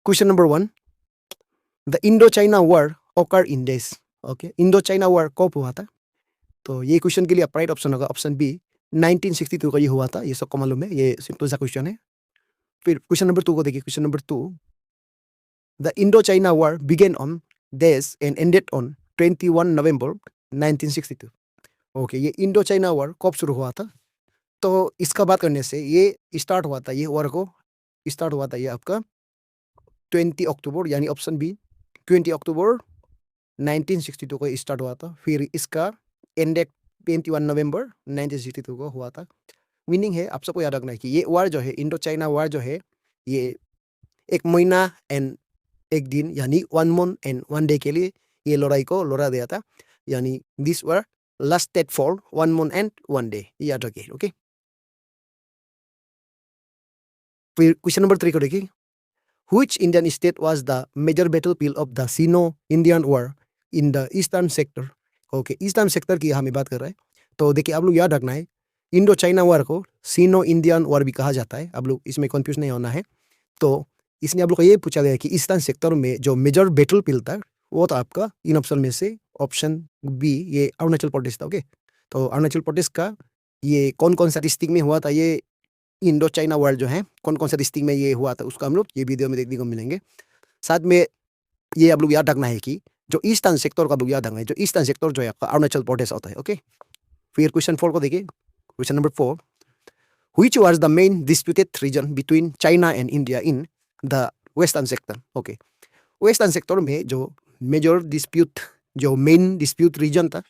Question number 1, the Indo China war occur in dash. Okay, Indo China war कब हुआ था? तो ये क्वेश्चन के लिए राइट ऑप्शन होगा ऑप्शन बी, 1962 को ये हुआ था। ये सबको मालूम है, ये सिंपल सा क्वेश्चन है। फिर क्वेश्चन नंबर 2 को देखिए। Question number 2, the Indo China war began on days and ended on 21 November 1962। Okay, ये इंडो चाइना वॉर कब शुरू हुआ था? तो इसका बात करने से ये स्टार्ट हुआ था, ये वॉर को स्टार्ट हुआ था ये आपका 20 अक्टूबर, यानी ऑप्शन बी 20 अक्टूबर 1962 को स्टार्ट हुआ था। फिर इसका एंडेड 21 नवंबर 1962 को हुआ था। मीनिंग है, आप सबको याद रखना है कि ये वार जो है, इंडो चाइना वार जो है, ये 1 महीना एंड 1 दिन, यानी 1 मंथ एंड 1 डे के लिए ये लड़ाई को लड़ा दिया था। यानी this war lasted for 1 month and 1 day, याद रखिए। ओके, फिर क्वेश्चन नंबर 3 को देखिए। Which Indian state was the major battlefield of the Sino-Indian War in the Eastern Sector? Okay, eastern sector की हमें बात कर रहे हैं। तो देखिए, आप लोग याद रखना है, इंडो चाइना वॉर को सीनो इंडियन वॉर भी कहा जाता है। आप लोग इसमें कंफ्यूज नहीं होना है। तो इसमें आप लोग को ये पूछा गया कि ईस्टर्न सेक्टर में जो मेजर बैटल फील्ड था वो था आपका इन ऑप्शन में से ऑप्शन बी, ये अरुणाचल प्रदेश था। ओके, तो अरुणाचल प्रदेश का ये कौन कौन सा डिस्ट्रिक्ट में हुआ था, ये इंडो चाइना वॉर जो है कौन कौन सा डिस्ट्रिक्ट में ये हुआ था, उसका हम लोग ये वीडियो में देखने को मिलेंगे। साथ में ये आप लोग याद रखना है कि जो ईस्टर्न सेक्टर का आप लोग याद रखना है, जो ईस्टर्न सेक्टर जो है आपका अरुणाचल प्रदेश होता है। ओके, फिर क्वेश्चन 4 को देखिए। Question number 4, which was the main disputed region between China and India in the western sector? Okay, western sector में जो मेजर डिस्प्यूट, जो मेन डिस्प्यूट रीजन था,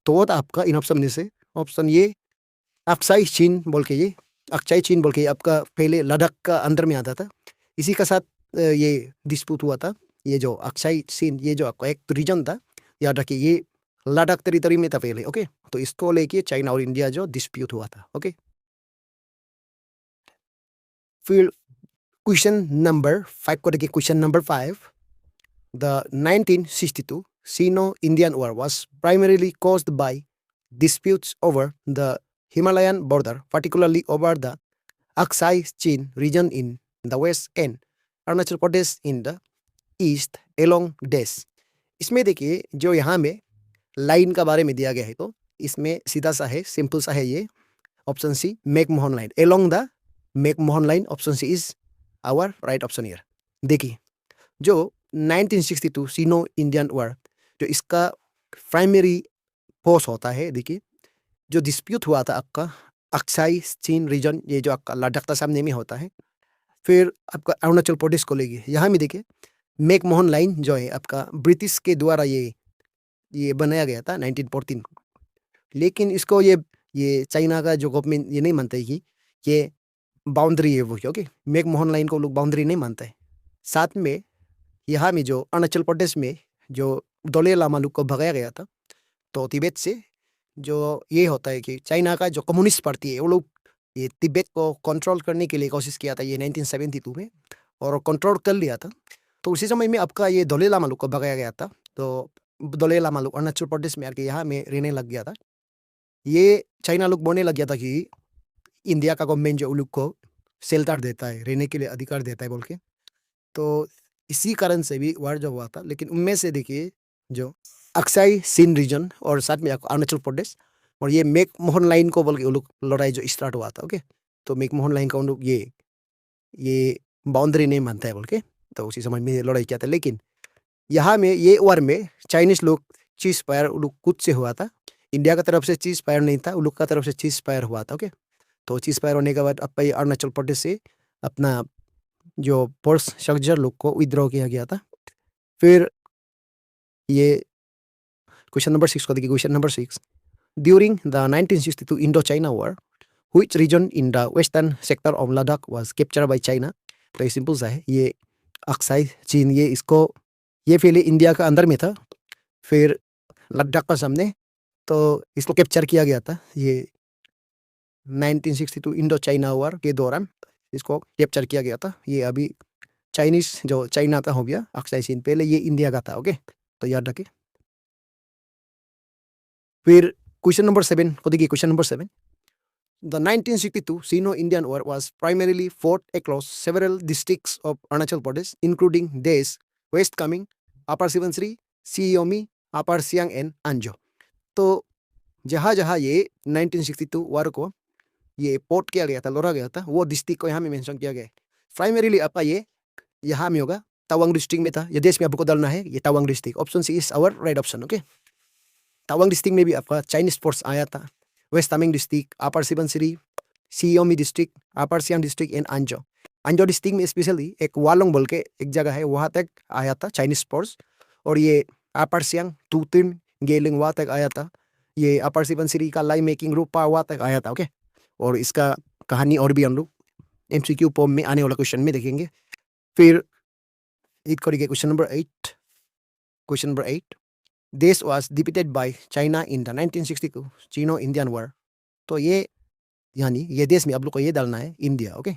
तो वो था आपका इन ऑप्शन में से ऑप्शन ये अक्साई चीन बोल के, ये अक्साई चीन बोल के आपका पहले लद्दाख का अंदर में आता था। इसी का साथ ये डिस्प्यूट हुआ था। ये जो अक्साई चीन, ये जो आपका एक रीजन था, याद रखिए, ये लद्दाख टेरिटरी में था पहले। ओके, तो इसको लेके चाइना और इंडिया जो डिस्प्यूट हुआ था। ओके, फिर क्वेश्चन नंबर 5 को देखिए। Question number 5, the 1962 Sino-Indian War was primarily caused by disputes over the Himalayan border, particularly over the Aksai Chin region in the west and Arunachal Pradesh in the east along dash. इसमें देखिए, जो यहाँ में line का बारे में दिया गया है, तो इसमें सीधा सा है, सिंपल सा है, ये option c McMahon line, along the McMahon line. Option C is our right option here. देखिए, जो 1962 सीनो इंडियन वॉर, जो इसका प्राइमरी फोर्स होता है, देखिए जो डिस्प्यूट हुआ था आपका अक्साई चीन रीजन, ये जो आपका लद्दाख का सामने में होता है। फिर आपका अरुणाचल प्रदेश को लेके यहाँ में देखिए, मैकमोहन लाइन जो है आपका ब्रिटिश के द्वारा ये बनाया गया था 1914 को। लेकिन इसको ये चाइना का जो गवर्नमेंट ये नहीं मानता है कि ये बाउंड्री है वो। ओके, मैकमोहन लाइन को लोग बाउंड्री नहीं मानता है। साथ में यहाँ में जो अरुणाचल प्रदेश में जो दलाई लामा लोग को भगाया गया था, तो तिब्बत से, जो ये होता है कि चाइना का जो कम्युनिस्ट पार्टी है, वो लोग ये तिब्बत को कंट्रोल करने के लिए कोशिश किया था ये 1972 में, और कंट्रोल कर लिया था। तो उसी समय में आपका ये दलाई लामा लोग को भगाया गया था। तो दलाई लामा लोग अरुणाचल प्रदेश में आके यहाँ में रहने लग गया था। ये चाइना लोग बोलने लग गया था कि इंडिया का गवर्नमेंट जो उन लोग को शेल्टर देता है, रहने के लिए अधिकार देता है बोल के। तो इसी कारण से भी वार जो हुआ था। लेकिन उनमें से देखिए, जो अक्साई सिन रीजन और साथ में अरुणाचल प्रदेश और ये मैकमोहन लाइन को बोल के उन लोग लड़ाई जो स्टार्ट हुआ था। ओके, तो मैकमोहन लाइन का उन लोग ये बाउंड्री नहीं मानता है बोल के, तो उसी समय में लड़ाई किया था। लेकिन यहाँ में ये वार में चाइनीज लोग चीज फायर उन लोग खुद से हुआ था। इंडिया का तरफ से चीज फायर नहीं था, उन लोग का तरफ से चीज फायर हुआ था। ओके, तो चीज फायर होने के बाद अब अरुणाचल प्रदेश से अपना जो फोर्स स्ट्रक्चर लोग को विद्रॉ किया गया था। फिर ये क्वेश्चन नंबर 6 को देखिए। Question number 6, during the 1962 Indo China war which region in the western sector of Ladakh was captured by China? तो ये सिंपल सा है, ये अक्साई चीन, ये पहले इंडिया का अंदर में था, फिर लद्दाख का सामने, तो इसको कैप्चर किया गया था ये 1962 इंडो चाइना वॉर के दौरान, इसको कैप्चर किया गया था। ये अभी चाइनीज जो चाइना का हो गया अक्साई चीन, पहले ये इंडिया का था। ओके, तो याद रखें। फिर क्वेश्चन नंबर 7 को देखिए। Question number 7, The 1962 Sino-Indian War was primarily fought across several districts of Arunachal Pradesh, including Des, West Kaming, Upper Subansiri, Siyomi, Upper Siang, and Anjo. तो जहाँ जहाँ ये 1962 वार को ये पोर्ट किया गया था, लड़ा गया था, वो डिस्ट्रिक्ट को यहाँ में मेंशन किया गया है. प्राइमरीली आपका ये यहाँ में होगा, तवांग डिस्ट्रिक्ट में था. ये देश में आपको डालना है, ये Tawang district. Option C is our right option. Okay, Tawang district में भी आपका चाइनीज फोर्स आया था. West Kameng district, upper Subansiri, Shi Yomi district, upper Siang district and Anjaw. Anjaw district में स्पेशली एक वालोंग बोल के एक जगह है, वहाँ तक आया था चाइनीज फोर्स. और ये अपर सियांग टूटिन गेलिंग वहाँ तक आया था. ये अपर सुबनसिरी का लाई मेकिंग रूपा वहाँ तक आया था. ओके, और इसका कहानी और भी हम लोग एमसीक्यू फॉर्म में आने वाला क्वेश्चन में देखेंगे. फिर एक करेंगे क्वेश्चन नंबर 8. क्वेश्चन नंबर 8, देश was defeated by China in the 1962 Sino Indian war. तो ये यानी ये देश में आप लोग को ये डालना है India. Okay,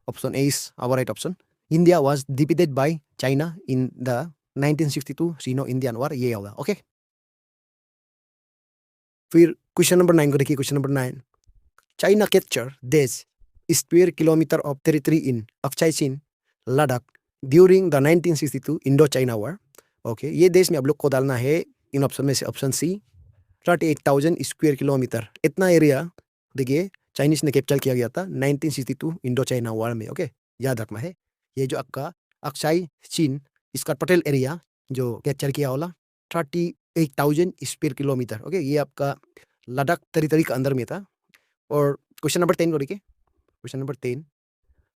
option A is our right option. India was defeated by China in the 1962 Sino Indian war, ये होगा. ओके, फिर क्वेश्चन नंबर 9 को देखिए. Question number 9, China capture dash square kilometre of territory in Aksai Chin Ladakh during the 1962 Indo China war. Okay, ये dash में आप लोग को डालना है इन ऑप्शन में से ऑप्शन सी 38,000 स्क्वायर किलोमीटर. इतना एरिया देखिए चाइनीज ने कैप्चर किया गया था 1962 इंडो चाइना वॉर में. ओके, याद रखना है. ये जो आपका अक्साई चीन, इसका टोटल एरिया जो कैप्चर किया होला 38,000 स्क्वायर किलोमीटर. ओके, ये आपका लद्दाख टेरिटरी के अंदर में था. और क्वेश्चन नंबर 10 को देखिए. Question number 10,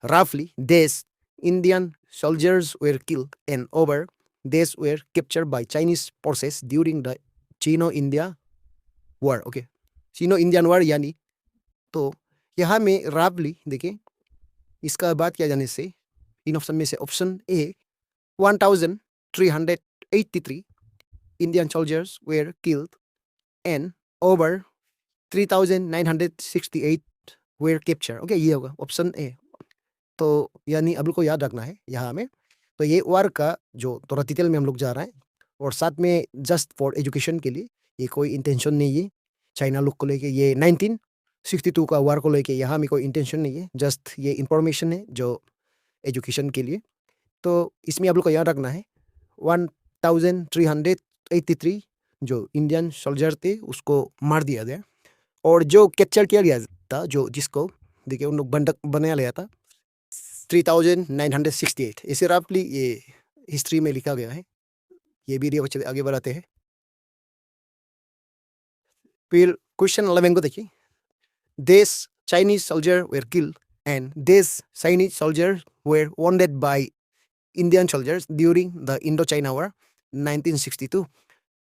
roughly days Indian soldiers were killed and over days were captured by Chinese forces during the Chino-India War. Okay, Chino-Indian War यानी तो यहाँ में roughly देखिए, इसका बात किया जाने से इन ऑप्शन में से option A 1,383 Indian soldiers were killed and over 3,968 were captured. Okay, ये होगा ऑप्शन ए. तो यानी आप लोग को याद रखना है यहाँ में. तो ये वार का जो थोड़ा डिटेल में हम लोग जा रहे हैं, और साथ में जस्ट फॉर एजुकेशन के लिए, ये कोई इंटेंशन नहीं है चाइना लोग को लेके. ये 1962 का वार को लेके यहाँ में कोई इंटेंशन नहीं है, जस्ट ये इंफॉर्मेशन है जो एजुकेशन के लिए. तो इसमें आप लोग को याद रखना है 1,383 जो इंडियन सोल्जर थे उसको मार दिया गया, और जो कैप्चर किया गया था, जो जिसको देखिए उन लोग बंधक बनाया गया था 3,968. इसे रफली ये हिस्ट्री में लिखा गया है. ये वीडियो को आगे बढ़ाते हैं. फिर क्वेश्चन 11 को देखिए. Dash Chinese soldier were killed and dash Chinese soldier were wounded by Indian soldiers during the Indo China war 1962.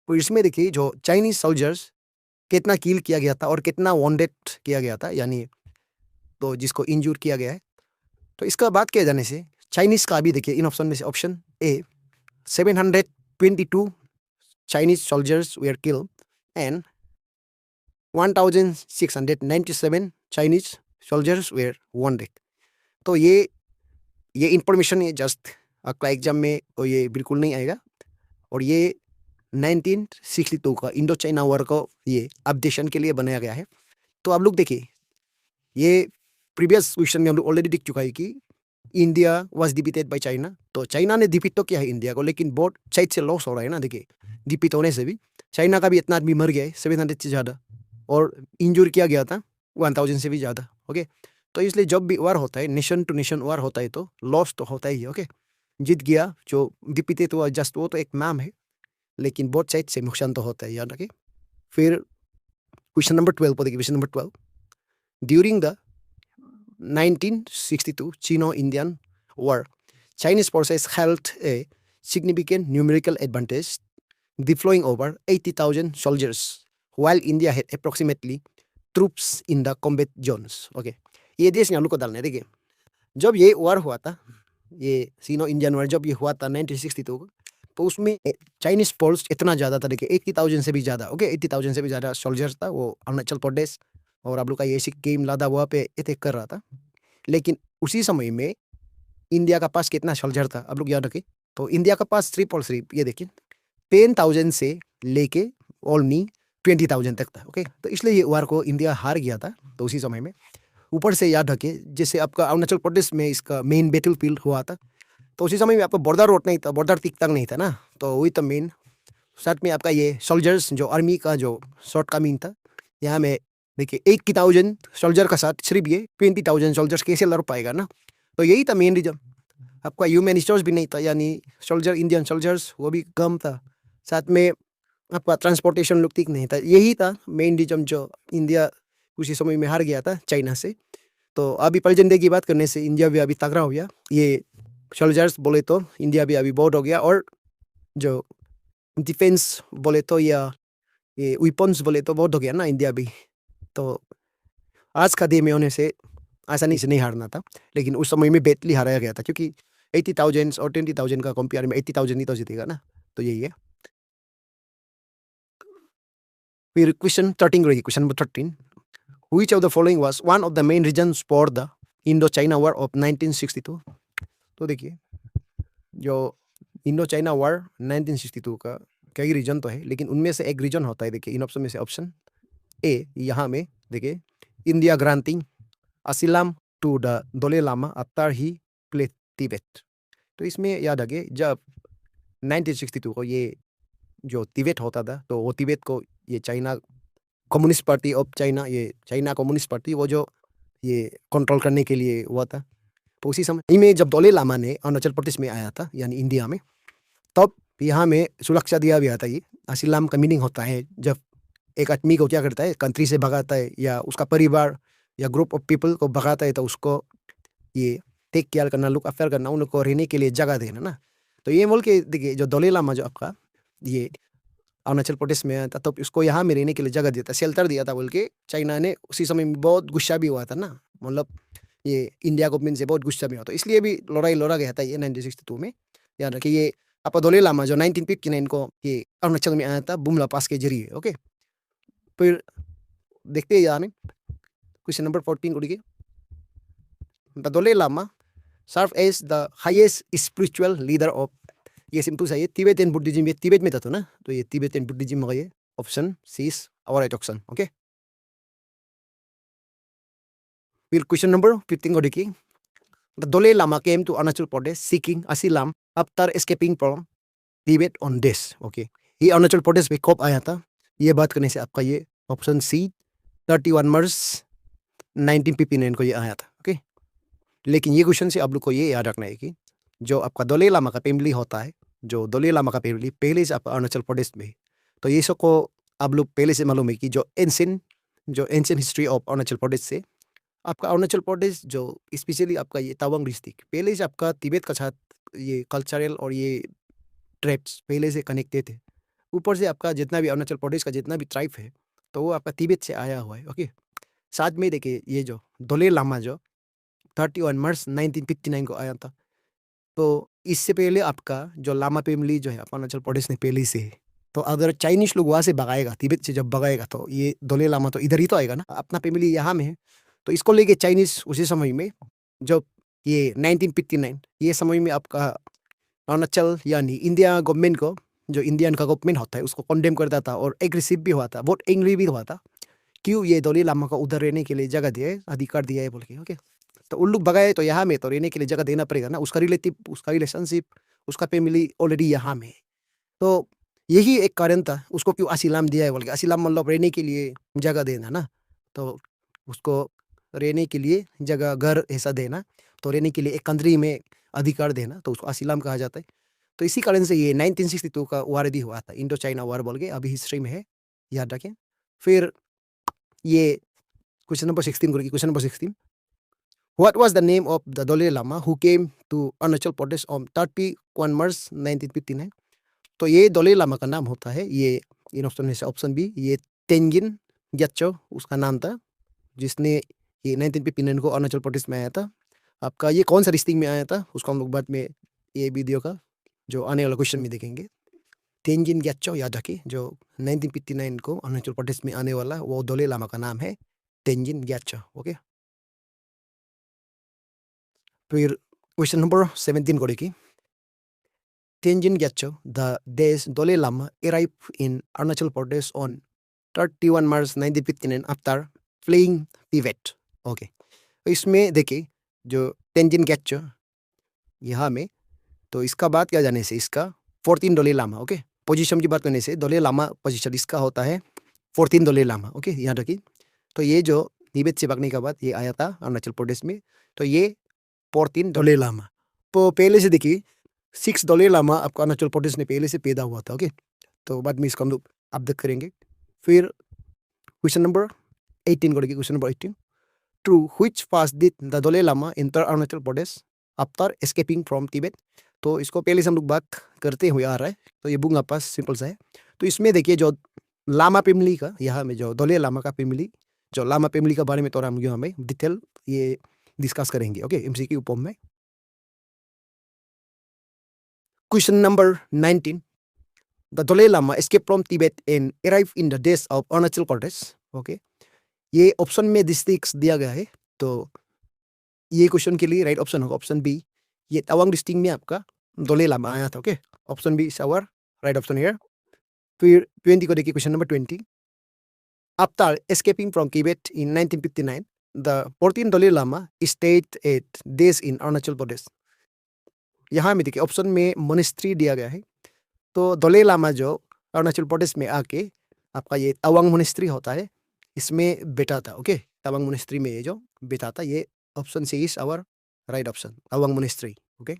तो इसमें देखिए जो चाइनीज सोल्जर्स कितना किल किया गया था और कितना वॉन्डेड किया गया था, यानी तो जिसको इंजूर किया गया है. तो इसका बात किया जाने से चाइनीज का भी देखिए इन ऑप्शन में से option a 722 Chinese soldiers were killed and 1,697 Chinese soldiers were wounded. तो ये इंफॉर्मेशन ये जस्ट आपका एग्जाम में तो ये बिल्कुल नहीं आएगा, और ये 1962 का इंडो चाइना वॉर को ये अपडेशन के लिए बनाया गया है. तो आप लोग देखिए, ये प्रीवियस क्वेश्चन में हम लोग ऑलरेडी दिख चुका है कि India was defeated by China. तो चाइना ने डिफीट तो किया है इंडिया को, लेकिन बहुत साइड से लॉस हो रहा है ना. देखिए डिफीट होने से भी चाइना का भी इतना आदमी मर गया है 700 से ज़्यादा, और इंजूर किया गया था 1,000 से भी ज़्यादा. ओके, तो इसलिए जब भी वार होता है, नेशन टू नेशन वार होता है, तो लॉस तो होता ही है. ओके, जीत गया जो डिफीटेड हुआ जस्ट वो तो एक नाम है, लेकिन बहुत साइड से नुकसान तो होता है, याद रखें. फिर क्वेश्चन नंबर 12 पर देखिए. Question number 12, during the 1962 Chino-Indian War, Chinese forces held a significant numerical advantage, deploying over 80,000 soldiers, while India had approximately troops in the combat zones. Okay, ये देश में हम लोग को डालना है. देखिए जब ये वार हुआ था, ये सीनो इंडियन वार जब ये हुआ था 1962 को, तो उसमें चाइनीज फोर्स इतना ज़्यादा था. देखिए 80,000 से भी ज़्यादा. ओके, 80,000 से भी ज़्यादा सोल्जर्स था. वो अरुणाचल प्रदेश और आप लोग का ये सिक्किम लद्दाख वहाँ पे अटैक कर रहा था. लेकिन उसी समय में इंडिया का पास कितना सोल्जर था आप लोग याद रखें. तो इंडिया का पास सिर्फ और सिर्फ ये देखिए 10,000 से लेके ओनली 20,000 तक था. ओके, तो इसलिए ये वार को इंडिया हार गया था. तो उसी समय में ऊपर से याद रखिए, जैसे आपका अरुणाचल प्रदेश में इसका मेन बैटल फील्ड हुआ था, तो उसी समय में आपका बॉर्डर रोड नहीं था, बॉर्डर तक नहीं था ना, तो वही तो मेन। साथ में आपका ये सोल्जर्स जो आर्मी का जो शॉर्ट कमिंग था, यहाँ में देखिए 80,000 सोल्जर का साथ सिर्फ ये 20,000 सोल्जर्स कैसे लड़ पाएगा ना, तो यही था मेन रीजन। आपका ह्यूमन रिसोर्स भी नहीं था, यानी सोल्जर इंडियन सोल्जर्स वो भी कम था, साथ में आपका ट्रांसपोर्टेशन लोग ठीक नहीं था, यही था मेन रीजन जो इंडिया उसी समय में हार गया था चाइना से। तो अभी प्रेजेंट डे की बात करने से इंडिया भी अभी तगड़ा हो गया, ये सोल्जर्स बोले तो इंडिया भी अभी बहुत हो गया, और जो डिफेंस बोले तो या ये वेपन्स बोले तो बहुत हो गया ना इंडिया भी। तो आज का डे में होने से आसानी से नहीं हारना था, लेकिन उस समय में बैटली हाराया गया था, क्योंकि 80,000 और 20,000 का कंपेयर में 80,000 ही तो जीतेगा ना, तो यही है। फिर क्वेश्चन 13 रहेगी, question number 13, which of the following was one of the main reasons for the Indo China war of 1962। तो देखिए जो इंडो चाइना वॉर 1962 का कई रीजन तो है, लेकिन उनमें से एक रीजन होता है, देखिए इन ऑप्शन में से ऑप्शन ए, यहाँ में देखिए India granting asylum to the Dalai Lama after he fled Tibet. तो इसमें याद रखिए जब 1962 को ये जो तिब्बत होता था, तो वो तिब्बत को ये China communist party of China, ये चाइना कम्युनिस्ट पार्टी वो जो ये कंट्रोल करने के लिए हुआ था। तो उसी समय में जब दोले लामा ने अरुणाचल प्रदेश में आया था, यानी इंडिया में, तब यहाँ में सुरक्षा दिया गया था। ये असिलाम का मीनिंग होता है जब एक आदमी को क्या करता है, कंट्री से भगाता है, या उसका परिवार या ग्रुप ऑफ पीपल को भगाता है, तो उसको ये टेक केयर करना, लुक आफ्टर करना, उनको रहने के लिए जगह देना ना। तो ये बोल के देखिए जो दोले लामा जो आपका ये अरुणाचल प्रदेश में आया था, तो उसको यहाँ में रहने के लिए जगह दिया था, शेल्टर दिया था बोल के चाइना ने। उसी समय में बहुत गुस्सा भी हुआ था ना, मतलब ये इंडिया गवर्नमेंट से बहुत गुस्सा भी हुआ था, इसलिए भी लड़ाई लड़ा गया था ये 1962 में। याद रखिए ये आपका दोले लामा जो 1959 को ये अरुणाचल में आया था बुमला पास के जरिए। ओके, फिर देखते हैं यहाँ में क्वेश्चन नंबर 14 को देखिए, the Dalai Lama serve as the highest spiritual leader of, ये सिंपल सा, ये तिब्बतन बुद्धिज्म, ये तिब्बत में था तो ना, तो ये तिब्बतन बुद्धिज्म होगा, ये option C is our right option. Okay, फिर क्वेश्चन नंबर 15 को देखिए, the Dalai Lama came to Arunachal Pradesh seeking asylum after escaping from Tibet on this. Okay, ये अरुणाचल प्रदेश में कब आया था, ये बात करने से आपका ये ऑप्शन सी 31 मार्च 1959 को ये आया था। ओके, लेकिन ये क्वेश्चन से आप लोग को ये याद रखना है कि जो आपका दोले लामा का फैमिली होता है, जो दोले लामा का फैमिली पहले से आपका अरुणाचल प्रदेश में है, तो ये सब को आप लोग पहले से मालूम है कि जो एंशियंट हिस्ट्री ऑफ अरुणाचल प्रदेश से आपका अरुणाचल प्रदेश जो स्पेशली आपका ये तवांग डिस्ट्रिक्ट पहले से आपका तिब्बत का साथ ये कल्चरल और ये ट्राइब्स पहले से कनेक्टेड है। ऊपर से आपका जितना भी अरुणाचल प्रदेश का जितना भी ट्राइब है, तो वो आपका तिब्बत से आया हुआ है। ओके, साथ में देखिए ये जो दोले लामा जो 31 मार्च 1959 को आया था, तो इससे पहले आपका जो लामा फैमिली जो है अरुणाचल प्रदेश में पहले से है। तो अगर चाइनीज लोग वहाँ से भगाएगा, तिब्बत से जब भगाएगा, तो ये दोले लामा तो इधर ही तो आएगा ना, अपना फैमिली यहाँ में है। तो इसको लेके चाइनीज उसी समय में जब ये 1959 ये समय में आपका अरुणाचल यानी इंडिया गवर्नमेंट को, जो इंडियन का गवर्नमेंट होता है, उसको कंडेम करता था और एग्रेसिव भी हुआ था, बहुत एंग्री भी हुआ था, क्यों ये दोले लामा को उधर रहने के लिए जगह दिया है, अधिकार दिया है बोल के। ओके, तो उन लोग भगाए तो यहाँ में तो रहने के लिए जगह देना पड़ेगा ना, उसका रिलेटिव, उसका रिलेशनशिप, उसका फैमिली ऑलरेडी यहाँ में है। तो यही एक कारण था उसको क्यों असिलाम दिया है बोल के। असिलाम मतलब रहने के लिए जगह देना ना, तो उसको रहने के लिए जगह, घर ऐसा देना, तो रहने के लिए एक कंट्री में अधिकार देना, तो उसको असिलाम कहा जाता है। तो इसी कारण से ये 1962 का वार भी हुआ था, इंडो चाइना वार बोल के, अभी हिस्ट्री में है, याद रखें। फिर ये क्वेश्चन नंबर 16 करेगी, question number 16, what was the name of the Dalai Lama who came to Arunachal Pradesh on 31 March 1959। तो ये दोले लामा का नाम होता है, ये इन ऑप्शन में से ऑप्शन बी, ये तेंजिन ग्यात्सो उसका नाम था, जिसने ये 1959 को अरुणाचल प्रदेश में आया था। आपका ये कौन सा डिस्ट्रिक्ट में आया था उसको हम लोग बाद में ये वीडियो का जो आने वाला क्वेश्चन में देखेंगे। तेंजिन ग्यात्सो याद रखिए, जो 1959 को अरुणाचल प्रदेश में आने वाला वो दोले लामा का नाम है तेंजिन ग्यात्सो। ओके, फिर क्वेश्चन नंबर 17 को देखिए, Tenzin Gyatso the dash Dalai Lama arrived in Arunachal Pradesh on 31 March 1959 after fleeing Tibet. Okay, तो इसमें देखिए जो तेंजिन गेट्चो यहाँ में, तो इसका बात किया जाने से इसका 14 दलाई लामा। ओके, पोजीशन की बात करने से दलाई लामा पोजीशन इसका होता है 14 दलाई लामा। ओके, याद रखिए। तो ये जो तिब्बत से भागने के बाद ये आया था अरुणाचल प्रदेश में, तो ये 14 दलाई लामा। तो पहले से देखिए 6 दलाई लामा आपका अरुणाचल प्रदेश में पहले से पैदा हुआ था। ओके, तो बाद में इसको हम लोग अपडेट करेंगे। फिर क्वेश्चन नंबर 18 को देखिए, question number 18, through which pass did the Dalai Lama enter Arunachal Pradesh after escaping from Tibet. तो इसको पहले से हम लोग बात करते हुए आ रहा है, तो ये बुक पास सिंपल सा है। तो इसमें देखिए जो लामा फैमिली का, यहाँ में जो दलाई लामा का फैमिली, जो लामा फैमिली के बारे में थोड़ा हम हमें डिटेल ये डिस्कस करेंगे। ओके, एमसीक्यू फॉर्म में। Question number 19, the Dalai Lama escape from Tibet and arrive in the days of Arunachal Pradesh. Okay, ये ऑप्शन में डिस्ट्रिक्ट्स दिया गया है, तो ये क्वेश्चन के लिए राइट ऑप्शन होगा ऑप्शन बी। ये तवांग डिस्ट्रिक्ट में आपका दलाई लामा आया था। Okay, option B is our right option here. फिर 20 को देखिए, question number 20, after escaping from Tibet in 1959 the 14 Dalai Lama stayed at days in Arunachal Pradesh. यहाँ में देखिए ऑप्शन में मोनेस्ट्री दिया गया है, तो दलाई लामा जो अरुणाचल प्रदेश में आके आपका ये तवांग मोनेस्ट्री होता है, इसमें बैठा था। ओके, तवांग मोनेस्ट्री में ये जो बैठा था, ये option C is our right option, Tawang monastery. Okay,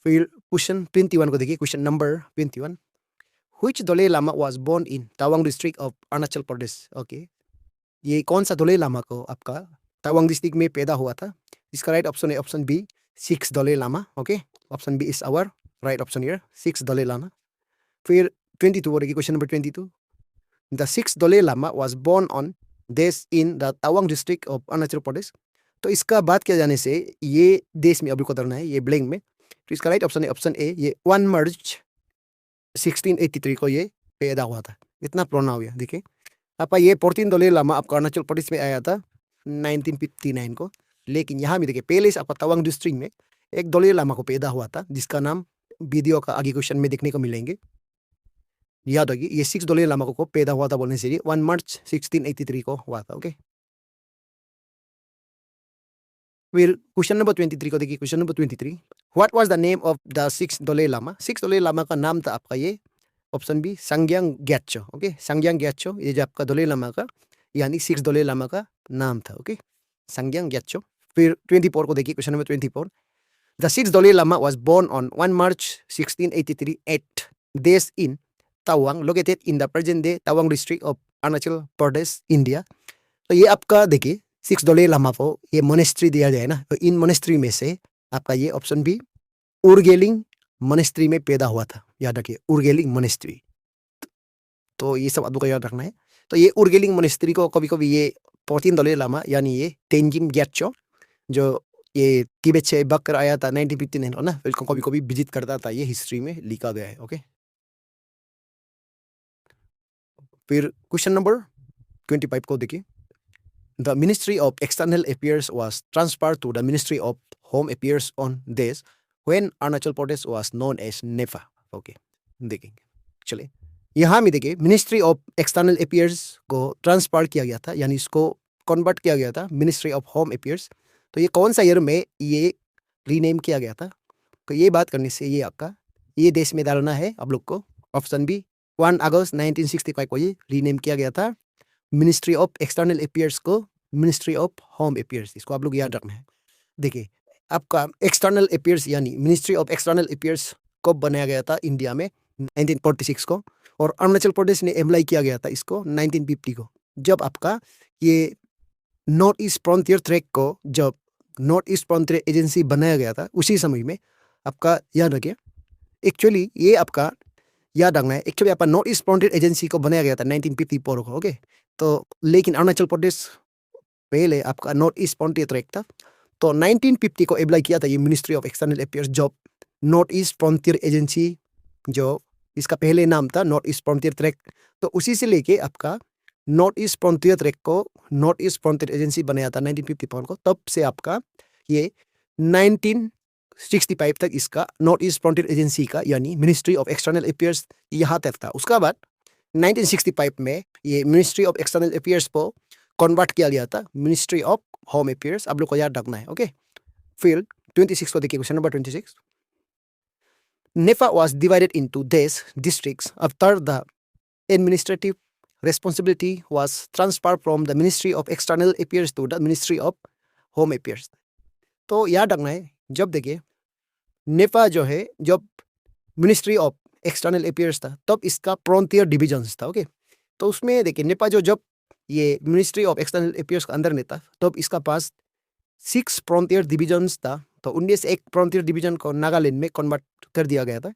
फिर क्वेश्चन 21 को देखिए, question number 21, which Dalai Lama was born in Tawang district of Arunachal Pradesh. Okay, ये कौन सा दलाई लामा को आपका तवांग डिस्ट्रिक्ट में पैदा हुआ था। इसका राइट ऑप्शन है option B, 6 Dalai Lama. Okay, option B is our right option here, 6 Dalai Lama. फिर 22 को देखिए, question number 22, the 6 Dalai Lama was born on dash in the Tawang district of Arunachal Pradesh. तो इसका बात किया जाने से ये देश में अभी को करना है, ये ब्लैंक में, तो इसका राइट ऑप्शन है ऑप्शन ए, ये 1 मार्च 1683 को ये पैदा हुआ था। इतना पुराना हो गया। देखिए आपका ये 14 दलाई लामा आपका अरुणाचल प्रदेश में आया था 1959 को, लेकिन यहाँ भी देखिए पहले से आपका तवांग डिस्ट्रिक्ट में एक दलाई लामा को पैदा हुआ था, जिसका नाम वीडियो का आगे क्वेश्चन में देखने को मिलेंगे। याद होगी, ये 6 दलाई लामा को पैदा हुआ था बोलने से 1 मार्च 1683 को हुआ था। ओके, फिर क्वेश्चन नंबर 23 को देखिए, question number 23, what was the name of the 6 Dalai Lama. 6 Dalai Lama का नाम था आपका ये option B, Tsangyang Gyatso. Okay, संग्यांग Gyatso, ये जो आपका दलाई लामा का यानी 6 दलाई लामा का नाम था। ओके, संग्यांग ग्यात्सो। फिर 24 को देखिए, question number 24, the 6 Dalai Lama was born on 1 March 1683 at days in Tawang located in the present day Tawang district of Arunachal Pradesh, India. तो ये आपका देखिए 6 दलाई लामा को ये मोनेस्ट्री दिया जाए ना, तो इन मोनेस्ट्री में से आपका ये ऑप्शन बी उर्गेलिंग मोनेस्ट्री में पैदा हुआ था। याद रखिए, उर्गेलिंग मोनेस्ट्री। तो ये सब आपको याद रखना है। तो ये उर्गेलिंग मोनेस्ट्री को कभी कभी ये 14 दलाई लामा यानी ये तेंजिन ग्यात्सो जो ये तिब्बत से भाग कर आया था 1959 हो ना, फिर कभी कभी विजिट करता था, ये हिस्ट्री में लिखा गया है। ओके, फिर क्वेश्चन नंबर 25 को देखिए, the Ministry of External Affairs was transferred to the Ministry of Home Affairs on days when Arunachal Pradesh was known as NEFA. Okay, देखेंगे। चलिए यहाँ में देखिए मिनिस्ट्री ऑफ एक्सटर्नल अफेयर्स को ट्रांसफर किया गया था, यानी इसको कन्वर्ट किया गया था मिनिस्ट्री ऑफ होम अफेयर्स। तो ये कौन सा ईयर में ये रीनेम किया गया था, तो ये बात करने से ये आपका ये देश में डालना है आप लोग को, ऑप्शन बी 1 अगस्त 1965 को ये रीनेम किया गया था मिनिस्ट्री ऑफ एक्सटर्नल अफेयर्स को मिनिस्ट्री ऑफ होम अफेयर्स। इसको आप लोग याद रखना है। देखिए आपका एक्सटर्नल अफेयर्स यानी मिनिस्ट्री ऑफ एक्सटर्नल अफेयर्स कब बनाया गया था इंडिया में 1946 को, और अरुणाचल प्रदेश ने एम्प्लाई किया गया था इसको 1950 को, जब आपका ये नॉर्थ ईस्ट फ्रंटियर ट्रैक को जब नॉर्थ ईस्ट फ्रंटियर एजेंसी बनाया गया था उसी समय में आपका याद रखिए। एक्चुअली ये आपका याद रखना है, एक्चुअली आपका नॉर्थ ईस्ट फ्रंटियर एजेंसी को बनाया गया था 1954 को। ओके, तो लेकिन अरुणाचल प्रदेश पहले आपका नॉर्थ ईस्ट फ्रंटियर ट्रैक था, तो 1950 को अप्लाई किया था ये मिनिस्ट्री ऑफ एक्सटर्नल अफेयर्स जब नॉर्थ ईस्ट फ्रंटियर एजेंसी, जो इसका पहले नाम था नॉर्थ ईस्ट फ्रंटियर ट्रैक, तो उसी से लेके आपका नॉर्थ ईस्ट फ्रंटियर ट्रैक को नॉर्थ ईस्ट फ्रंटियर एजेंसी बनाया था 1954 को। तब से आपका ये 1965 तक इसका नॉर्थ ईस्ट फ्रंटियर एजेंसी का यानी मिनिस्ट्री ऑफ एक्सटर्नल अफेयर्स यहाँ तक था। उसका बाद 1965 में ये मिनिस्ट्री ऑफ एक्सटर्नल अफेयर्स को कन्वर्ट किया गया था मिनिस्ट्री ऑफ होम अफेयर्स, आप लोग को याद रखना है। ओके, फिर 26 को देखिए, question number 26। NEPA was divided into these districts after the administrative responsibility was transferred from the Ministry of External Affairs to the Ministry of Home Affairs। तो याद रखना है, जब देखिए नेपा जो है, जब मिनिस्ट्री ऑफ एक्सटर्नल अफेयर्स था तब इसका फ्रंटियर डिविजन्स था। ओके, तो उसमें देखिए नेपा जो जब ये मिनिस्ट्री ऑफ एक्सटर्नल अफेयर्स के अंदर में था तब इसका पास 6 फ्रंटियर डिविजन्स था। तो उनमें से एक फ्रंटियर डिवीजन को नागालैंड में कन्वर्ट कर दिया गया था।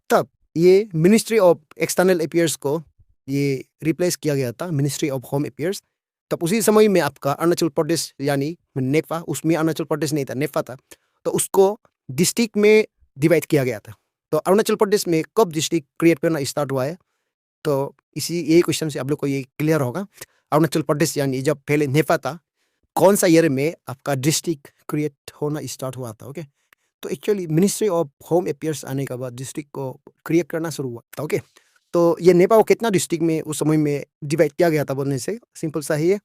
तब ये मिनिस्ट्री ऑफ एक्सटर्नल अफेयर्स को ये रिप्लेस किया गया था मिनिस्ट्री ऑफ होम अफेयर्स। तब उसी समय में आपका अरुणाचल प्रदेश यानी नेपा, उसमें अरुणाचल प्रदेश नहीं था, नेपा था, तो उसको डिस्ट्रिक्ट में डिवाइड किया गया था। तो अरुणाचल प्रदेश में कब डिस्ट्रिक्ट क्रिएट करना स्टार्ट हुआ है, तो इसी यही क्वेश्चन से आप लोग को ये क्लियर होगा। अरुणाचल प्रदेश यानी जब पहले नेपा था, कौन सा ईयर में आपका डिस्ट्रिक्ट क्रिएट होना स्टार्ट हुआ था। ओके, तो actually ministry of home affairs आने के बाद डिस्ट्रिक्ट को क्रिएट करना शुरू हुआ था। ओके, तो ये नेपा को कितना डिस्ट्रिक्ट में उस समय में डिवाइड किया गया था बोलने से सिंपल सा ही है,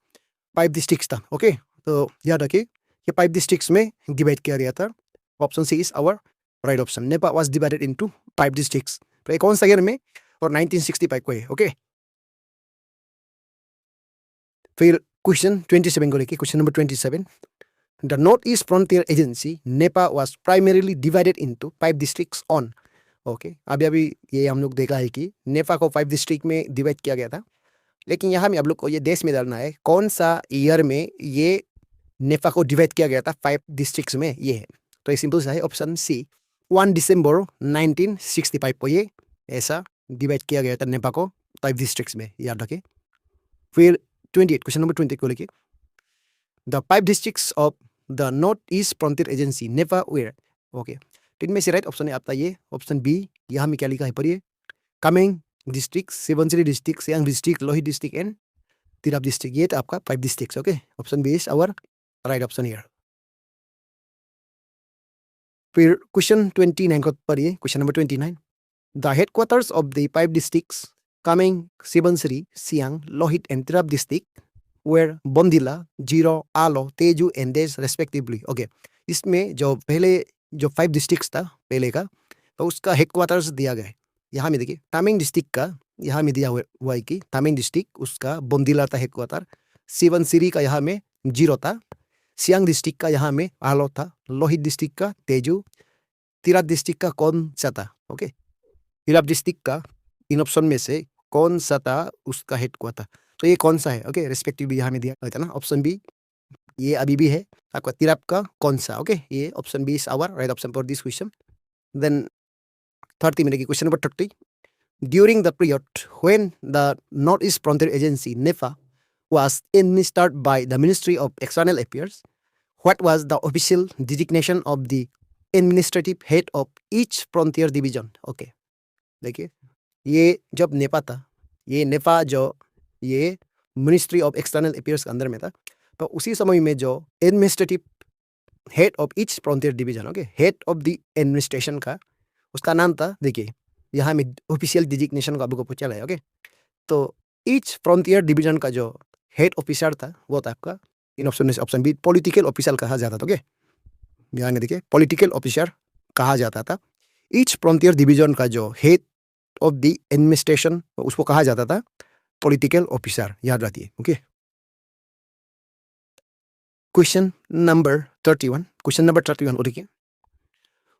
5 डिस्ट्रिक्ट्स था। ओके, तो याद रखिए ये 5 डिस्ट्रिक्ट्स में डिवाइड किया गया था। Option C is our right option. NEFA was divided into 5 districts. तो ये कौन सा ईयर में, और 1965 को है। ओके, फिर क्वेश्चन 27 को लेके, question number 27। The Northeast Frontier Agency NEPA was primarily divided into 5 districts on। Okay, अभी ये हम लोग देखा है कि नेपा को 5 डिस्ट्रिक्ट में डिवाइड किया गया था, लेकिन यहाँ में आप लोग को ये देश में डालना है कौन सा ईयर में ये नेपा को डिवाइड किया गया था 5 डिस्ट्रिक्ट्स में, ये है। तो ये सिंपल सा है, ऑप्शन सी 1 दिसंबर 1965 को ये ऐसा डिवाइड किया गया था नेपा को 5 डिस्ट्रिक्ट्स में, याद रखें। फिर 28, क्वेश्चन नंबर 20 को लेके, the 5 districts of the North East Frontier Agency NEFA were. Okay, तो इनमें से राइट ऑप्शन है आपका ये ऑप्शन बी। यहाँ में क्या लिखा है पढ़िए, Kameng district, Subansiri district, Siang district, Lohit district and Tirap district. ये तो आपका 5 districts. Okay, option B is our right option here. फिर क्वेश्चन 29 को पढ़िए, question number 29। The headquarters of the 5 districts Kameng, Subansiri, Siang, Lohit and Tirap district were Bomdila, Ziro, Aalo, Tezu and dash respectively. Okay, इसमें जो पहले जो 5 डिस्ट्रिक्ट्स था पहले का, तो उसका हेडक्वार्टर्स दिया गया है। यहाँ में देखिए तामिंग डिस्ट्रिक्ट का यहाँ में दिया हुआ है कि तामिंग डिस्ट्रिक्ट उसका बोंदिला था हेडक्वार्टर, सुबनसिरी का यहाँ में जीरो था, सियांग डिस्ट्रिक्ट का यहाँ में आलो था, लोहित डिस्ट्रिक्ट का तेजू, तिराप डिस्ट्रिक्ट का कौन सा था। ओके, तिराप डिस्ट्रिक्ट का इन ऑप्शन में से कौन सा था उसका हेडक्वार्टर, तो ये कौन सा है। ओके, रेस्पेक्टिवली यहाँ में दिया गया था ना, ऑप्शन बी ये अभी भी है आपका तिराप का कौन सा। ओके, ये option B is our right option for this question. Then 30 में देखिए, question number 30। During the period when the North East Frontier Agency NEFA was administered by the Ministry of External Affairs, what was the official designation of the administrative head of each frontier division? Okay, देखिए ये जब Nipah था, ये Nipah जो ये ministry of external affairs के अंदर में था, तो उसी समय में जो administrative head of each frontier division, okay, head of the administration का उसका नाम था, देखिए यहाँ में ऑफिशियल डिजिग्नेशन को आपको पूछा है। ओके, तो ईच फ्रंटियर डिवीजन का जो हेड ऑफिसर था वो था आपका इन ऑप्शन में से ऑप्शन बी पॉलिटिकल ऑफिसर कहा जाता था। ओके, ध्यान में देखिए पॉलिटिकल ऑफिसर कहा जाता था। ईच फ्रंटियर डिवीजन का जो हेड ऑफ द एडमिनिस्ट्रेशन उसको कहा जाता था पॉलिटिकल ऑफिसर, याद रखिए। Okay, question number 31, question number 31 देखिए,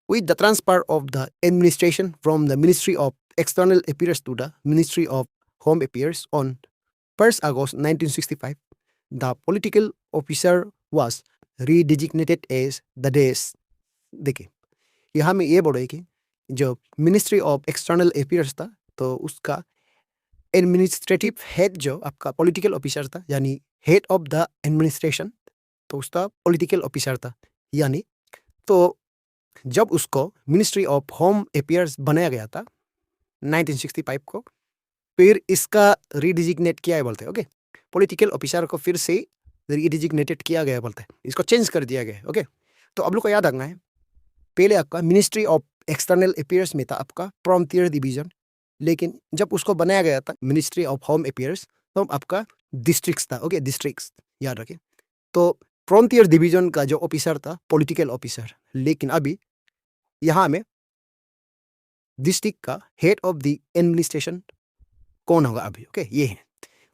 with the transfer of the administration from the Ministry of External Affairs to the Ministry of Home Affairs on 1st August 1965, the political officer was redesignated as the days। देखिए यहाँ में ये बोल रहे कि जो ministry of external affairs था तो उसका एडमिनिस्ट्रेटिव हेड जो आपका पॉलिटिकल ऑफिसर था, यानी हेड ऑफ द एडमिनिस्ट्रेशन, तो उसका पॉलिटिकल ऑफिसर था। यानी तो जब उसको मिनिस्ट्री ऑफ होम अफेयर्स बनाया गया था 1965 को, फिर इसका रीडिजिग्नेट किया है बोलते हैं। ओके, पॉलिटिकल ऑफिसर को फिर से रीडिजिग्नेटेड किया गया बोलते हैं, इसको चेंज कर दिया गया। ओके, तो आप लोग को याद रखना है पहले आपका मिनिस्ट्री ऑफ एक्सटर्नल अफेयर्स में था आपका फ्रंटियर डिवीजन, लेकिन जब उसको बनाया गया था मिनिस्ट्री ऑफ होम अफेयर्स, तो आपका डिस्ट्रिक्ट्स था, ओके, डिस्ट्रिक्ट्स याद रखें। तो फ्रंटियर डिवीजन का जो ऑफिसर था पॉलिटिकल ऑफिसर, लेकिन अभी यहाँ में डिस्ट्रिक्ट का हेड ऑफ द एडमिनिस्ट्रेशन कौन होगा अभी, ओके, ये है।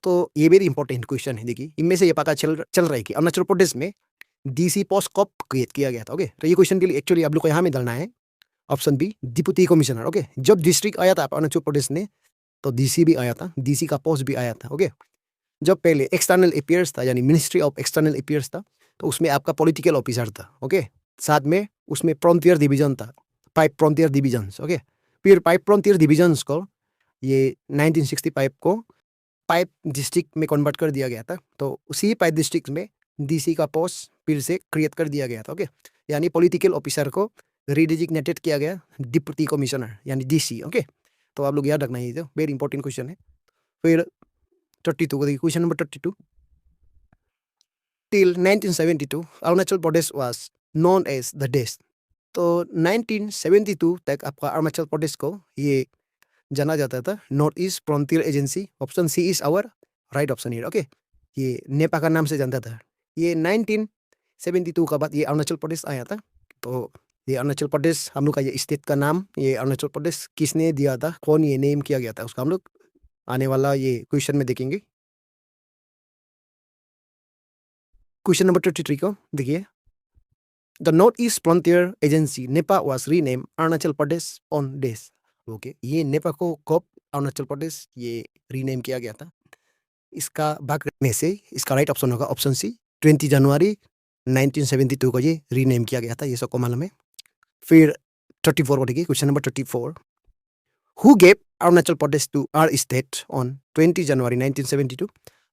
तो ये वेरी इंपॉर्टेंट क्वेश्चन है। देखिए इनमें से ये पता चल रहा है कि अरुणाचल प्रदेश में डीसी पोस्ट कब क्रिएट किया गया था, ओके। तो ये क्वेश्चन के लिए एक्चुअली आप लोग को यहाँ में डालना है option b, deputy commissioner, okay. जब डिस्ट्रिक्ट आया था अरुणाचल प्रदेश में तो डीसी भी आया था, डीसी का पोस्ट भी आया था, ओके। जब पहले एक्सटर्नल अफेयर्स था यानी मिनिस्ट्री ऑफ एक्सटर्नल अफेयर्स था, तो उसमें आपका पॉलिटिकल ऑफिसर था, ओके। साथ में उसमें फ्रंटियर डिवीजन था, 5 फ्रंटियर डिवीजन्स, ओके। फिर 5 फ्रंटियर डिवीजन्स को ये 1965 को 5 डिस्ट्रिक्ट में कन्वर्ट कर दिया गया था। तो उसी 5 डिस्ट्रिक्ट में डीसी का पोस्ट फिर से क्रिएट कर दिया गया था, ओके। यानी पॉलिटिकल ऑफिसर को रिडिजिग्नेटेड किया गया डिप्टी कमिश्नर यानी डीसी, ओके। तो आप लोग याद रखना, ये तो वेरी इंपॉर्टेंट क्वेश्चन है। फिर 32 को देखिए, question number 32। Till 1972 Arunachal Pradesh was known as the dash. तो 1972 तक आपका अरुणाचल प्रदेश को ये जाना जाता था North East Frontier Agency. Option C is our right option here, okay. ये नेपा का नाम से जानता था। ये 1972 का बाद ये अरुणाचल प्रदेश आया था। तो ये अरुणाचल प्रदेश हम लोग का ये स्टेट का नाम, ये अरुणाचल प्रदेश किसने दिया था, कौन ये नेम किया गया था, उसका हम लोग आने वाला ये क्वेश्चन में देखेंगे। क्वेश्चन नंबर 33 को देखिए, the North East Frontier Agency NEFA was rename Arunachal Pradesh on dash, okay. ये नेपा को कब अरुणाचल प्रदेश ये रीनेम किया गया था, इसका भाग में से इसका राइट ऑप्शन होगा ऑप्शन सी, 20 जनवरी 1972 को ये रीनेम किया गया था, ये सबको मालूम है। फिर 34 को देखिए, question number 34, who gave Arunachal Pradesh to our state on 20 January 1972,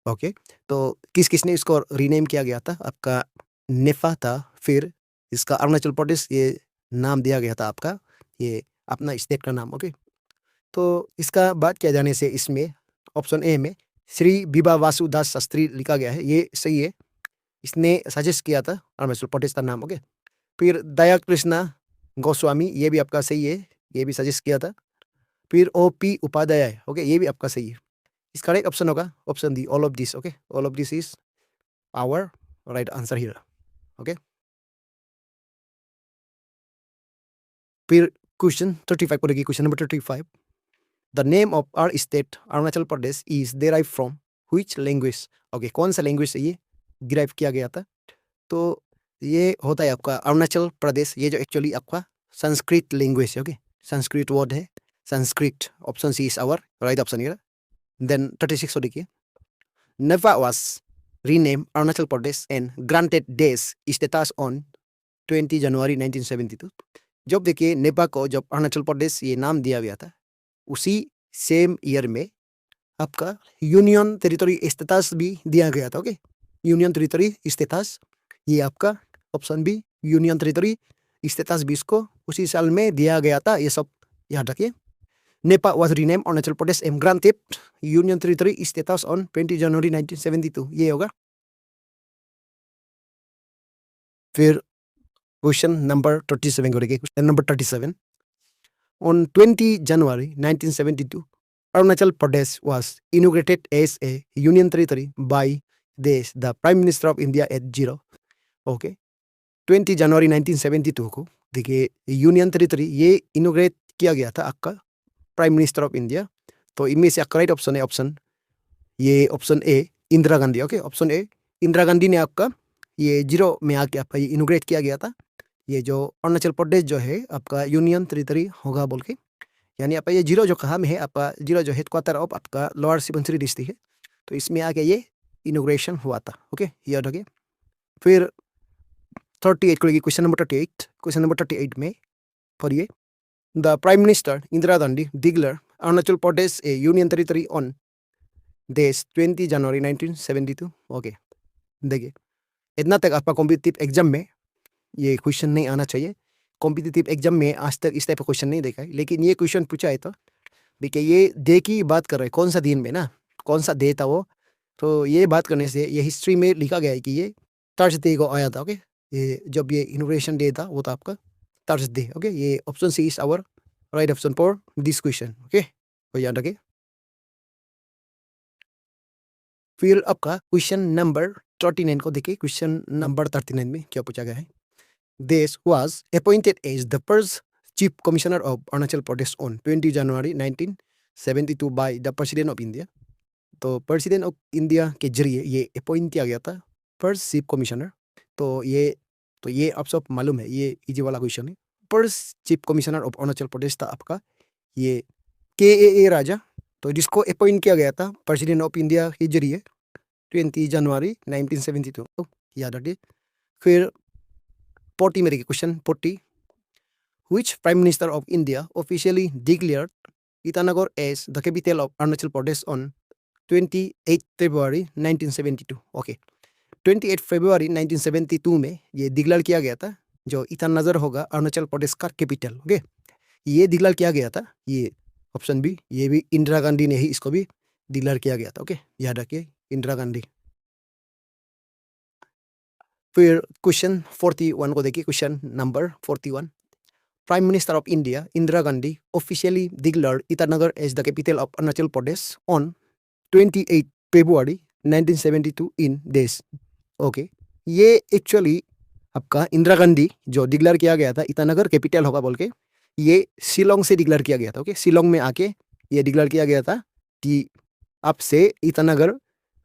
okay. तो किस किसने इसको रीनेम किया गया था, आपका नेफा था। फिर इसका अरुणाचल प्रदेश ये नाम दिया गया था आपका, ये अपना स्टेट का नाम, ओके। तो इसका बात किया जाने से इसमें ऑप्शन ए में श्री विभा वासुदास शास्त्री लिखा गया है, ये सही है। इसने सजेस्ट किया था अरुणाचल प्रदेश का नाम, ओके। फिर दया कृष्णा गोस्वामी, ये भी आपका सही है, ये भी सजेस्ट किया था। फिर OP उपाध्याय, ओके, ये भी आपका सही है। इसका राइट ऑप्शन होगा option d, all of this, okay. All of this is our right answer here, okay. फिर क्वेश्चन 35 को देखिए, question number 35, the name of our state Arunachal Pradesh is derive from which language, okay. कौन सा language से ये derive किया गया था, तो ये होता है आपका अरुणाचल प्रदेश, ये जो एक्चुअली आपका संस्कृत लैंग्वेज है, ओके। संस्कृत वर्ड है Sanskrit, option C is our right option here. Then 36 को देखिए, NEFA was rename Arunachal Pradesh and granted dash status on 20 January 1972। जब देखिए नेपा को जब अरुणाचल प्रदेश ये नाम दिया गया था, उसी सेम ईयर में आपका यूनियन टेरिटरी स्टेटस भी दिया गया था, ओके। यूनियन टेरिटरी स्टेटस, ये आपका option b, union territory status भी इसको उसी साल में दिया गया था, ये सब याद रखिए। Nipah was rename Arunachal Pradesh and granted union territory status on 20 January 1972, ये होगा। फिर क्वेश्चन नंबर 37 को देखिए, question number 37, on 20 January 1972, Arunachal Pradesh was inaugurated as a union territory by the Prime Minister of India at zero, okay। 20 January 1972 को देखिए union territory ये इनोग्रेट किया गया था आपका प्राइम मिनिस्टर ऑफ इंडिया। तो इनमें से आपका राइट ऑप्शन है ऑप्शन ये option A, Indira Gandhi, okay. Option ए, इंदिरा गांधी ने आपका ये जीरो में आके आपका ये इनोग्रेट किया गया था, ये जो अरुणाचल प्रदेश जो है आपका यूनियन टेरिटरी होगा बोल के। यानी आपका ये जीरो जो कहा में है, आपका जीरो जो हेडक्वार्टर ऑफ आपका लोअर सुबनसिरी डिस्ट्रिक्ट है, तो इसमें आके ये इनोग्रेशन हुआ था, ओके, याद रखिए। फिर 38 को क्वेश्चन नंबर 38, क्वेश्चन नंबर 38 में पढ़िए, the prime minister Indira Gandhi declare Arunachal Pradesh A union territory on देश 20 जनवरी 1972, ओके। देखिए इतना तक आपका कॉम्पिटिटिव एग्जाम में ये क्वेश्चन नहीं आना चाहिए। कॉम्पिटिटिव एग्जाम में आज तक इस टाइप का क्वेश्चन नहीं देखा है, लेकिन ये क्वेश्चन पूछा है तो देखिए ये डे की बात कर रहे हैं, कौन सा दिन में ना, कौन सा डे था वो। तो ये बात करने से ये हिस्ट्री में लिखा गया है कि ये थर्सडे को आया था, ओके। ये जब ये इनोग्रेशन डे था वो था आपका थर्सडे, ओके। ये option C is our right option for this question, okay. तो याद रखिए। फिर आपका क्वेश्चन नंबर 39 को देखिए। क्वेश्चन नंबर 39 में क्या पूछा गया है? This was appointed as the first Chief Commissioner of Arunachal Pradesh on 20 January 1972 by the President of India. तो प्रेसिडेंट ऑफ इंडिया के जरिए ये अपॉइंट किया गया था फर्स्ट चीफ कमिश्नर। तो ये आप सब मालूम है, ये इजी वाला क्वेश्चन है। First chief commissioner of Arunachal Pradesh था आपका ये के राजा, तो जिसको अपॉइंट किया गया था प्रेसिडेंट ऑफ इंडिया के जरिए 20 जनवरी 1972। तो याद रखिए। फिर 40 में देखिए question 40। Which Prime Minister of India officially declared Itanagar as the capital of Arunachal Pradesh on 28 February 1972? Okay, 28 फरवरी 1972 में ये डिक्लेयर किया गया था जो ईटानगर होगा अरुणाचल प्रदेश का कैपिटल। ओके, ये डिक्लेयर किया गया था, ये ऑप्शन बी, ये भी इंदिरा गांधी ने ही इसको भी डिक्लेयर किया गया था। ओके, याद रखिए इंदिरा गांधी। फिर क्वेश्चन 41 को देखिए। Question number 41। Prime Minister of India Indira Gandhi officially declared Itanagar as the capital of Arunachal Pradesh on 28 February 1972 in this। Okay, ये एक्चुअली आपका इंदिरा गांधी जो डिक्लेयर किया गया था ईटानगर कैपिटल होगा बोल के, ये शिलोंग से डिक्लेयर किया गया था। ओके, शिलोंग में आके ये डिक्लेयर किया गया था कि अब से ईटानगर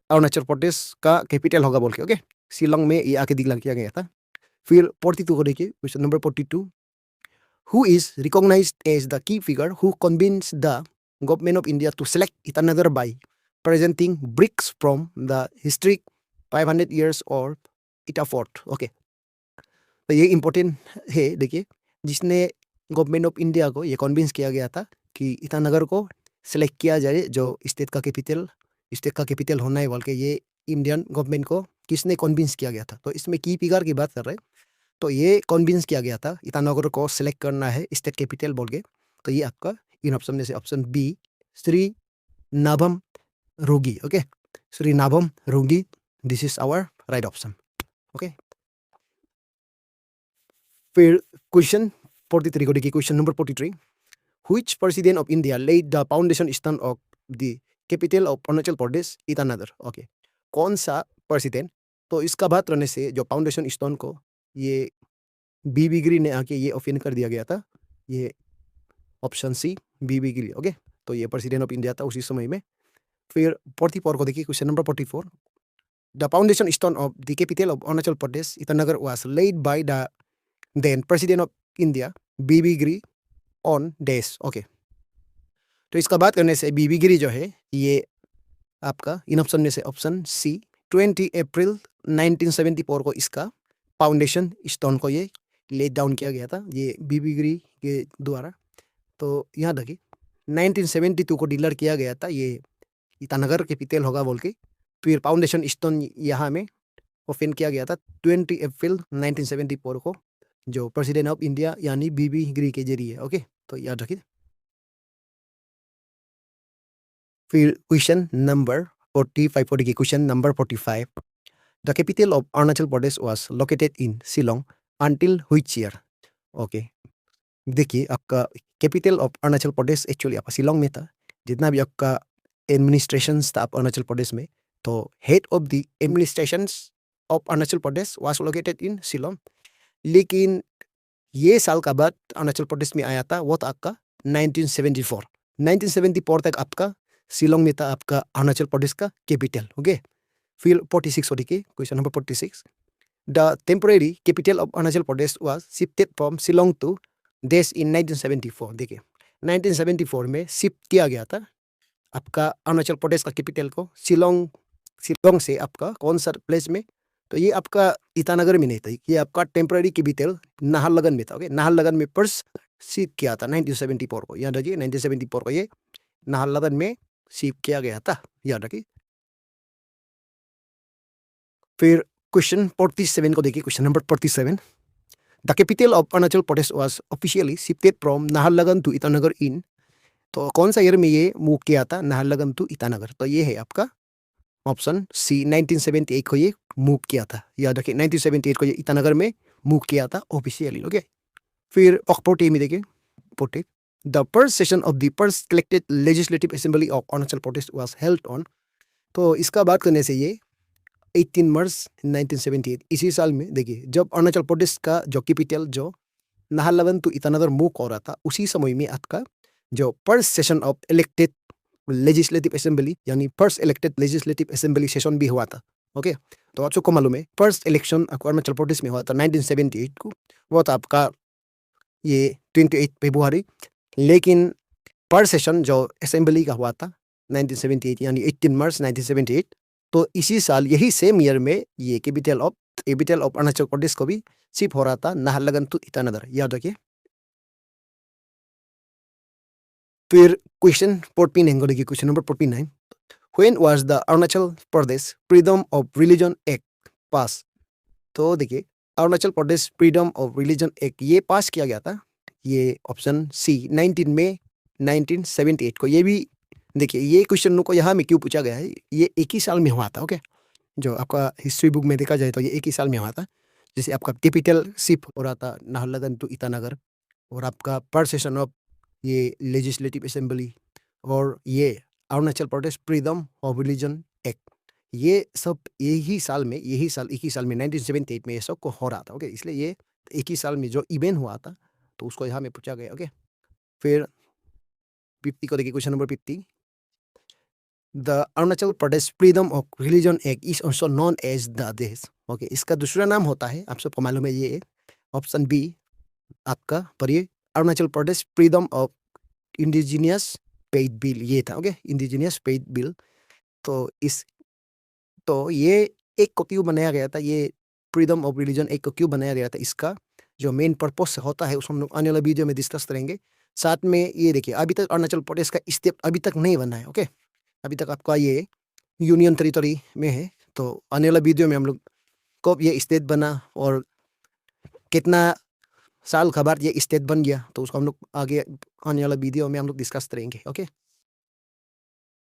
अरुणाचल प्रदेश का कैपिटल होगा बोल के। ओके, शिलोंग में ये आके डिक्लेयर किया गया था। फिर 42 को देखिए। Question number 42। Who is recognized as the key figure who convinced the government of India to select Itanagar by presenting bricks from the historic 500 years old Ita Fort? Okay, तो ये इम्पोर्टेंट है। देखिए, जिसने गवर्नमेंट ऑफ इंडिया को ये convince किया गया था कि ईटानगर को सेलेक्ट किया जाए जो स्टेट का कैपिटल होना है बोल के, ये इंडियन गवर्नमेंट को किसने कन्विंस किया गया था? तो इसमें की फिगर की बात कर रहे हैं। तो ये कन्विंस किया गया था ईटानगर को सिलेक्ट करना है स्टेट कैपिटल बोल के। तो ये आपका इन ऑप्शन में से ऑप्शन बी श्री नाभम रोगी। ओके, श्री नाभम Rogi, this is our right option. Okay, फिर क्वेश्चन 43 को देखिए। Question number 43। Which president of India laid the foundation stone of the capital of Arunachal Pradesh Itanagar? Okay, कौन सा प्रेसिडेंट? तो इसका बात करने से जो फाउंडेशन स्टोन को ये बीबी गिरी ने आके ये ओपन कर दिया गया था, ये ऑप्शन सी बीबी गिरी। ओके, तो ये प्रेसिडेंट ऑफ इंडिया था उसी समय में। फिर 44 को देखिए। Question number 44। The foundation stone of the capital of Arunachal Pradesh Itanagar was laid by the then president of India V V Giri on dash. Okay, तो इसका बात करने से बीबी गिरी जो है ये आपका इन ऑप्शन में से ऑप्शन सी 20 अप्रैल 1974 को इसका फाउंडेशन स्टोन को ये ले डाउन किया गया था, ये बीबी गिरी के द्वारा। तो यहाँ देखिए 1972 को डिक्लेयर किया गया था ये ईटानगर कैपिटल होगा बोल के। फिर फाउंडेशन स्टोन यहाँ में ओपन किया गया था 20 अप्रैल 1974 को, जो प्रेसिडेंट ऑफ इंडिया यानी बीबी गिरी के जरिए। ओके, तो याद रखिए। फिर क्वेश्चन नंबर 45 को देखिए। Question number 45। The capital of Arunachal Pradesh was located in Shillong until which year? Okay, देखिए आपका capital of Arunachal Pradesh actually आपका शिलोंग में था। जितना भी आपका एडमिनिस्ट्रेशन था अरुणाचल प्रदेश में, तो head of the administration of Arunachal Pradesh was located in Shillong. लेकिन ये साल का बाद अरुणाचल प्रदेश में आया था, वो था आपका 1974 तक आपका शिलोंग में था आपका अरुणाचल प्रदेश का कैपिटल। ओके, फिर 46 देखिए। Question number 46। The temporary capital of Arunachal Pradesh was shifted from Shillong to Desh in 1974। देखिए 1974 में शिफ्ट किया गया था आपका अरुणाचल प्रदेश का कैपिटल को शिलोंग से आपका कौन सा प्लेस में? तो ये आपका ईटानगर में नहीं था, ये आपका टेम्पररी कैपिटल नाहरलगन में था। ओके, नाहरलगन में फर्स्ट शिफ्ट किया था 1974 को। याद रखिए 1974 को ये नाहरलगन में शिफ्ट किया गया था, याद रखिए। फिर क्वेश्चन 47 को देखिए। Question number 47। The capital of Arunachal Pradesh was officially shifted from Naharlagun to Itanagar in, तो कौन सा ईयर में ये मूव किया था नाहरलगन टू ईटानगर? तो ये है आपका ऑप्शन सी 1978 को ये मूव किया था। याद रखिए 1978 को ये ईटानगर में मूव किया था ऑफिशियली। ओके, फिर 40 में देखिए 40। the first session of the first elected legislative assembly of Arunachal Pradesh was held on. तो इसका बात करने से ये 18 मार्च 1978 इसी साल में देखिए जब अरुणाचल प्रदेश का जो कैपिटल जो नाहरलगुन टू ईटानगर मूव हो रहा था उसी समय में आपका जो first session of elected legislative assembly यानी first elected legislative assembly session भी हुआ था. ओके, तो आप सबको मालूम है फर्स्ट इलेक्शन अरुणाचल प्रदेश में हुआ था 1978 को. वो था आपका ये 28 फरवरी. लेकिन फर्स्ट सेशन जो असेंबली का हुआ था 1978 यानी 18 मार्च 1978, तो इसी साल यही सेम ईयर में ये कैपिटल ऑफ अरुणाचल प्रदेश को भी शिफ्ट हो रहा था नाहरलगुन टू ईटानगर. याद रखिए. फिर क्वेश्चन 14 देखिए, question number 49. When was the Arunachal Pradesh freedom of religion act पास? तो देखिए Arunachal Pradesh freedom of religion act ये पास किया गया था. ये ऑप्शन सी 19 मई 1978 को. ये भी देखिए ये क्वेश्चन को यहाँ में क्यों पूछा गया है, ये एक ही साल में हुआ था. ओके, जो आपका हिस्ट्री बुक में देखा जाए तो ये एक ही साल में हुआ था. जैसे आपका कैपिटल शिफ्ट हो रहा था नाहरलगुन टू ईटानगर, और आपका फर्स्ट सेशन ऑफ ये लेजिस्लेटिव असेंबली, और ये Arunachal Pradesh freedom of religion act, ये सब एक ही साल में 1978 में ये सब को हो रहा था. ओके, इसलिए ये एक ही साल में जो इवेंट हुआ था तो उसको यहाँ में पूछा गया. ओके, फिर 50 को देखिए, question number 50. The Arunachal Pradesh freedom of religion act is also known as the dash. Okay, इसका दूसरा नाम होता है, आप सबको मालूम है, ये ऑप्शन बी आपका पढ़िए, Arunachal Pradesh freedom of indigenous faith bill, ये था. Okay, indigenous faith bill. तो ये एक को क्यों बनाया गया था, ये फ्रीडम ऑफ रिलीजन एक को क्यों बनाया गया था, इसका जो मेन पर्पस होता है उसको हम लोग आने वाला वीडियो में डिस्कस करेंगे. साथ में ये देखिए अभी तक अरुणाचल प्रदेश का स्टेट अभी तक नहीं बना है. ओके, अभी तक आपका ये यूनियन टेरिटरी में है. तो आने वाला वीडियो में हम लोग कब ये स्टेट बना और कितना साल के बाद ये स्टेट बन गया, तो उसको हम लोग आगे आने वाला वीडियो में हम लोग डिस्कस करेंगे. ओके.